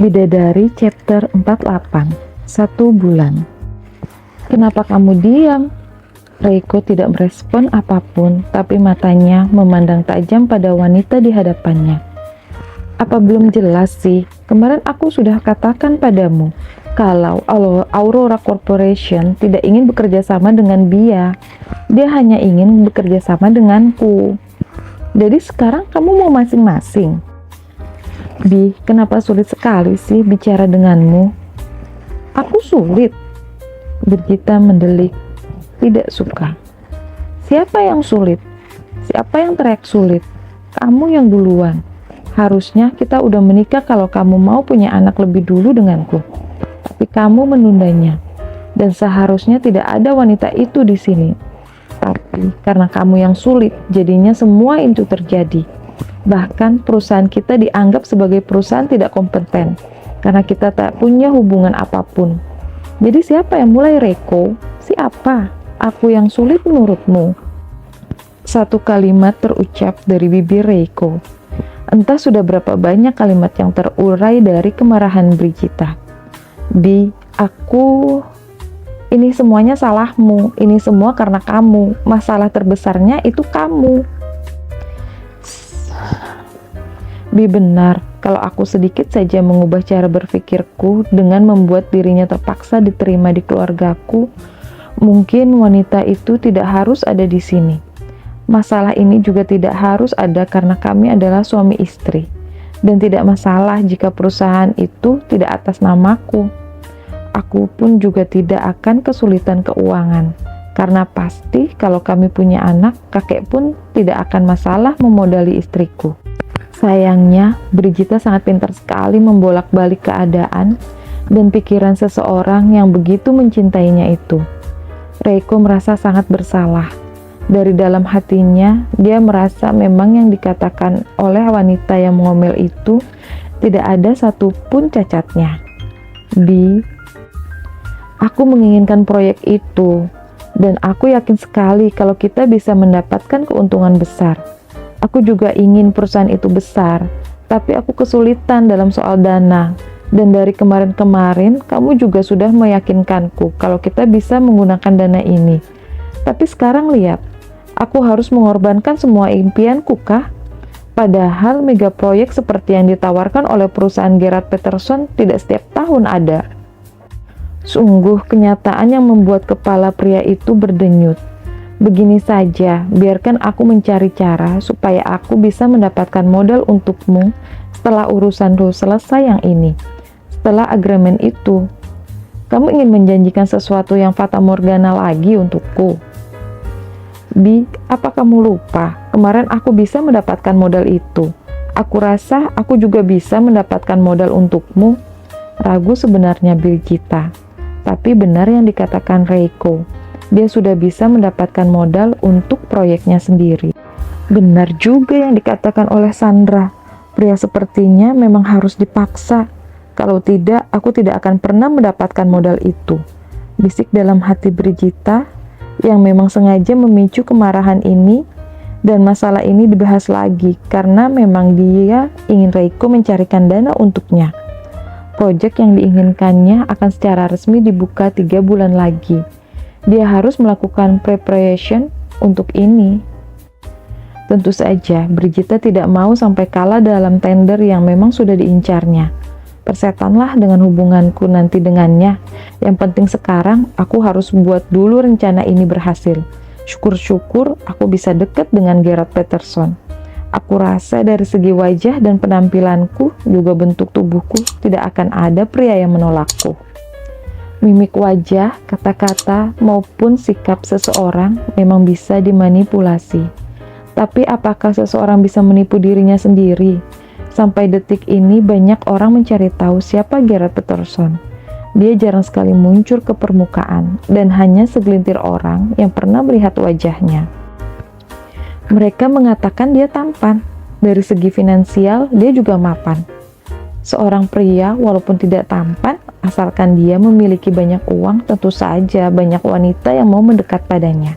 Bidadari chapter 48. 1 bulan. Kenapa kamu diam? Reiko tidak merespon apapun, tapi matanya memandang tajam pada wanita di hadapannya. Apa belum jelas sih? Kemarin aku sudah katakan padamu, kalau Aurora Corporation tidak ingin bekerja sama dengan Bia. Dia hanya ingin bekerja sama denganku. Jadi sekarang kamu mau masing-masing? Bi, kenapa sulit sekali sih bicara denganmu? Aku sulit. Brigita mendelik, tidak suka. Siapa yang sulit? Siapa yang teriak sulit? Kamu yang duluan. Harusnya kita udah menikah kalau kamu mau punya anak lebih dulu denganku. Tapi kamu menundanya. Dan seharusnya tidak ada wanita itu di sini. Tapi karena kamu yang sulit, jadinya semua itu terjadi. Bahkan perusahaan kita dianggap sebagai perusahaan tidak kompeten karena kita tak punya hubungan apapun. Jadi siapa yang mulai, Reiko? Siapa? Aku yang sulit menurutmu? Satu kalimat terucap dari bibir Reiko. Entah sudah berapa banyak kalimat yang terurai dari kemarahan Brigita. Ini semuanya salahmu. Ini semua karena kamu. Masalah terbesarnya itu kamu. Bi, benar, kalau aku sedikit saja mengubah cara berpikirku dengan membuat dirinya terpaksa diterima di keluargaku, mungkin wanita itu tidak harus ada di sini. Masalah ini juga tidak harus ada karena kami adalah suami istri, dan tidak masalah jika perusahaan itu tidak atas namaku. Aku pun juga tidak akan kesulitan keuangan, karena pasti kalau kami punya anak, kakek pun tidak akan masalah memodali istriku. Sayangnya, Brigita sangat pintar sekali membolak-balik keadaan dan pikiran seseorang yang begitu mencintainya itu. Reiko merasa sangat bersalah. Dari dalam hatinya, dia merasa memang yang dikatakan oleh wanita yang mengomel itu tidak ada satupun cacatnya. Bi, aku menginginkan proyek itu, dan aku yakin sekali kalau kita bisa mendapatkan keuntungan besar. Aku juga ingin perusahaan itu besar, tapi aku kesulitan dalam soal dana. Dan dari kemarin-kemarin, kamu juga sudah meyakinkanku kalau kita bisa menggunakan dana ini. Tapi sekarang lihat, aku harus mengorbankan semua impianku kah? Padahal mega proyek seperti yang ditawarkan oleh perusahaan Gerard Peterson tidak setiap tahun ada. Sungguh kenyataan yang membuat kepala pria itu berdenyut. Begini saja, biarkan aku mencari cara supaya aku bisa mendapatkan modal untukmu setelah urusanku selesai yang ini. Setelah agreement itu, kamu ingin menjanjikan sesuatu yang fata morgana lagi untukku. Bi, apa kamu lupa? Kemarin aku bisa mendapatkan modal itu. Aku rasa aku juga bisa mendapatkan modal untukmu. Ragu sebenarnya Brigita, tapi benar yang dikatakan Reiko. Dia sudah bisa mendapatkan modal untuk proyeknya sendiri. Benar juga yang dikatakan oleh Sandra, pria sepertinya memang harus dipaksa. Kalau tidak, aku tidak akan pernah mendapatkan modal itu. Bisik dalam hati Brigita, yang memang sengaja memicu kemarahan ini, dan masalah ini dibahas lagi, karena memang dia ingin Reiko mencarikan dana untuknya. Proyek yang diinginkannya akan secara resmi dibuka 3 bulan lagi. Dia harus melakukan preparation untuk ini. Tentu saja, Brigita tidak mau sampai kalah dalam tender yang memang sudah diincarnya. Persetanlah dengan hubunganku nanti dengannya. Yang penting sekarang, aku harus buat dulu rencana ini berhasil. Syukur-syukur aku bisa dekat dengan Gerard Peterson. Aku rasa dari segi wajah dan penampilanku, juga bentuk tubuhku, tidak akan ada pria yang menolakku. Mimik wajah, kata-kata, maupun sikap seseorang memang bisa dimanipulasi. Tapi apakah seseorang bisa menipu dirinya sendiri? Sampai detik ini banyak orang mencari tahu siapa Gerard Peterson. Dia jarang sekali muncul ke permukaan dan hanya segelintir orang yang pernah melihat wajahnya. Mereka mengatakan dia tampan. Dari segi finansial, dia juga mapan. Seorang pria walaupun tidak tampan, asalkan dia memiliki banyak uang, tentu saja banyak wanita yang mau mendekat padanya.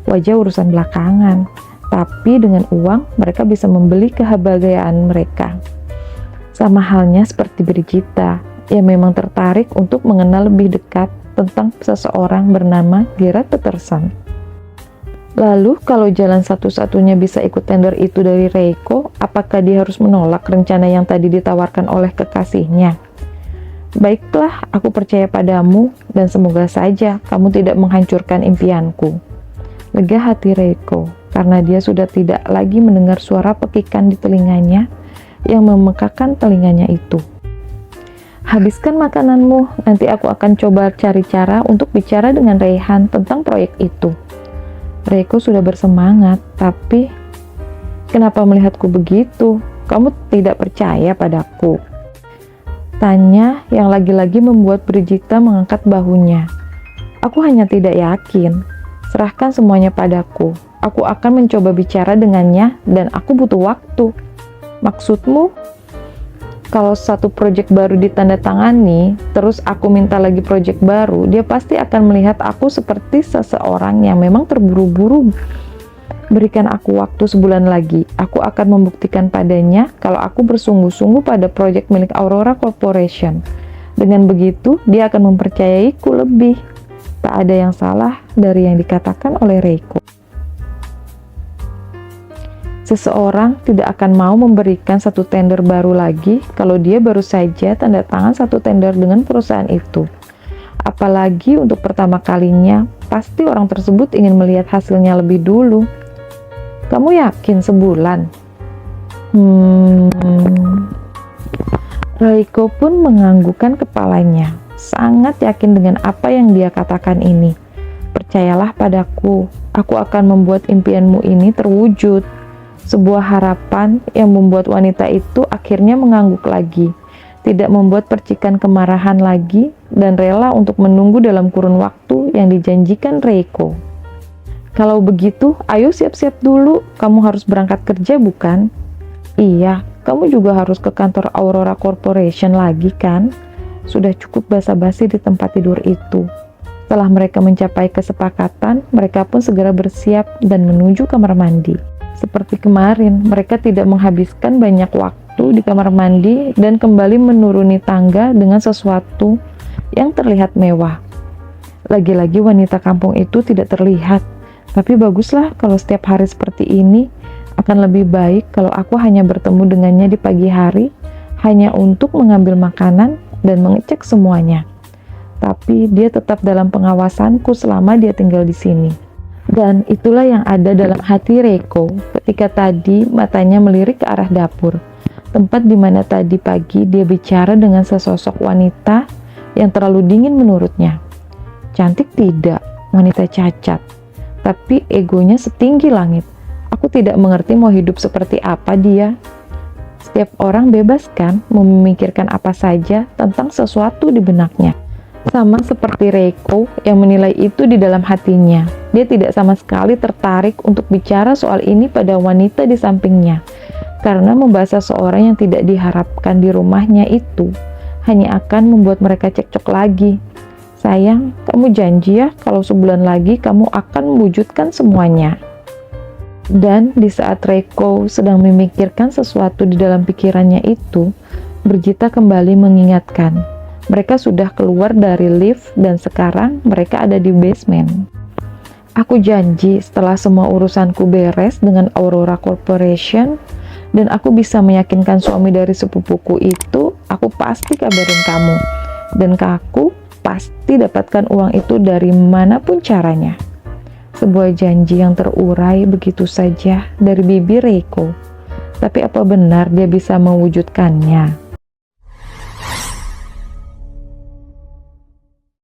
Wajah urusan belakangan, tapi dengan uang mereka bisa membeli kebahagiaan mereka. Sama halnya seperti Brigita, yang memang tertarik untuk mengenal lebih dekat tentang seseorang bernama Gerard Peterson. Lalu kalau jalan satu-satunya bisa ikut tender itu dari Reiko, apakah dia harus menolak rencana yang tadi ditawarkan oleh kekasihnya? Baiklah, aku percaya padamu dan semoga saja kamu tidak menghancurkan impianku. Lega hati Reiko karena dia sudah tidak lagi mendengar suara pekikan di telinganya yang memekakan telinganya itu. Habiskan makananmu, nanti aku akan coba cari cara untuk bicara dengan Raihan tentang proyek itu. Reiko sudah bersemangat, tapi kenapa melihatku begitu? Kamu tidak percaya padaku? Tanya yang lagi-lagi membuat Brigita mengangkat bahunya. Aku hanya tidak yakin. Serahkan semuanya padaku. Aku akan mencoba bicara dengannya dan aku butuh waktu. Maksudmu? Kalau satu proyek baru ditandatangani, terus aku minta lagi proyek baru, dia pasti akan melihat aku seperti seseorang yang memang terburu-buru. Berikan aku waktu sebulan lagi, aku akan membuktikan padanya kalau aku bersungguh-sungguh pada proyek milik Aurora Corporation. Dengan begitu, dia akan mempercayaiku lebih. Tak ada yang salah dari yang dikatakan oleh Reiko. Seseorang tidak akan mau memberikan satu tender baru lagi kalau dia baru saja tanda tangan satu tender dengan perusahaan itu. Apalagi untuk pertama kalinya, pasti orang tersebut ingin melihat hasilnya lebih dulu. Kamu yakin sebulan? Reiko pun menganggukkan kepalanya, sangat yakin dengan apa yang dia katakan ini. Percayalah padaku, aku akan membuat impianmu ini terwujud. Sebuah harapan yang membuat wanita itu akhirnya mengangguk lagi, tidak membuat percikan kemarahan lagi, dan rela untuk menunggu dalam kurun waktu yang dijanjikan Reiko. Kalau begitu, ayo siap-siap dulu, kamu harus berangkat kerja bukan? Iya, kamu juga harus ke kantor Aurora Corporation lagi kan? Sudah cukup basa-basi di tempat tidur itu. Setelah mereka mencapai kesepakatan, mereka pun segera bersiap dan menuju kamar mandi. Seperti kemarin, mereka tidak menghabiskan banyak waktu di kamar mandi dan kembali menuruni tangga dengan sesuatu yang terlihat mewah. Lagi-lagi wanita kampung itu tidak terlihat, tapi baguslah kalau setiap hari seperti ini. Akan lebih baik kalau aku hanya bertemu dengannya di pagi hari, hanya untuk mengambil makanan dan mengecek semuanya. Tapi dia tetap dalam pengawasanku selama dia tinggal di sini. Dan itulah yang ada dalam hati Reiko ketika tadi matanya melirik ke arah dapur, tempat di mana tadi pagi dia bicara dengan sesosok wanita yang terlalu dingin menurutnya. Cantik tidak, wanita cacat, tapi egonya setinggi langit. Aku tidak mengerti mau hidup seperti apa dia. Setiap orang bebas kan memikirkan apa saja tentang sesuatu di benaknya. Sama seperti Reiko yang menilai itu di dalam hatinya. Dia tidak sama sekali tertarik untuk bicara soal ini pada wanita di sampingnya. Karena membahas seseorang yang tidak diharapkan di rumahnya itu hanya akan membuat mereka cekcok lagi. Sayang, kamu janji ya kalau sebulan lagi kamu akan mewujudkan semuanya. Dan di saat Reiko sedang memikirkan sesuatu di dalam pikirannya itu, Brigita kembali mengingatkan. Mereka sudah keluar dari lift dan sekarang mereka ada di basement. Aku janji setelah semua urusanku beres dengan Aurora Corporation dan aku bisa meyakinkan suami dari sepupuku itu, aku pasti kabarin kamu. Dan aku pasti dapatkan uang itu dari manapun caranya. Sebuah janji yang terurai begitu saja dari bibir Reiko. Tapi apa benar dia bisa mewujudkannya?